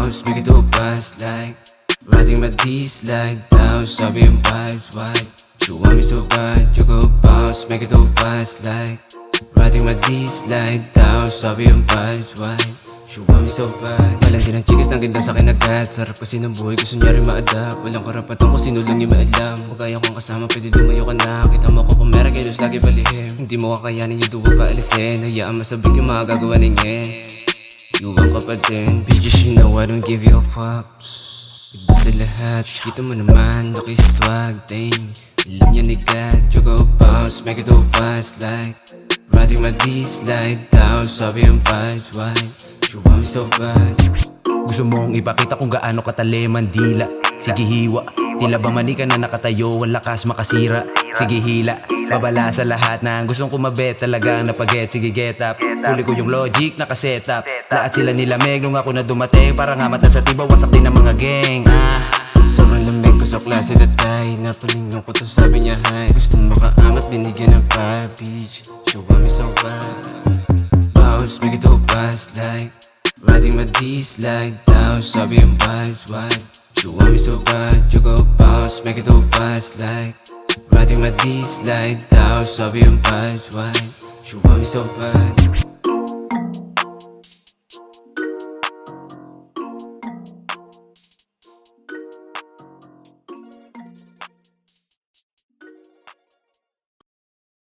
bounce, make it too fast like riding my D slide down, sabi yung vibes, why you want me so bad, you go bounce, make it too fast like riding my D slide down, sabi yung vibes, why you want me so bad. Walang din ang chikas ng ganda sa'kin agad. Sarap kasi ng buhay, gusto niya rin ma-adapt. Walang karapatan kung sino lang yung maalam. Huwag kaya kong kasama, pwede lumayo ka na. Kita mo ko pumera, kilos lagi palihim. Hindi mo kakayanin yung duwa pa alisin. Hayaan masabik yung mga gagawa ninyo. Iwan ka pa din. Bitches, you know I don't give you a fucks. Iba sa lahat, kita mo naman, nakiswag, dang. Alam niya ni God, you go bounce, make it too fast like riding my D slide down, sabi yung vibes, why you want me so bad. Gusto mong ipakita kung gaano katalim ang dila. Sige hiwa, tila ba manika na nakatayo, ang lakas makasira. Sige hila, babala sa lahat na gustong kumabet talagang napaget. Sige get up, huli ko yung logic nakaset up. Lahat sila nilamig nung ako na dumating. Parang hamatan sa tiba, wasak din ang mga gang. Sobrang lamig ko sa klase tatay. Napalingon ko to sabi niya hi. Gusto makaamat binigyan ng fire beach. She want me so bad. Bounce, make it too fast like riding my D slide down, sabi yung vibes, why you want me so bad, you go bounce, make it too fast like riding my D slide down, sabi yung vibes, why you want me so bad.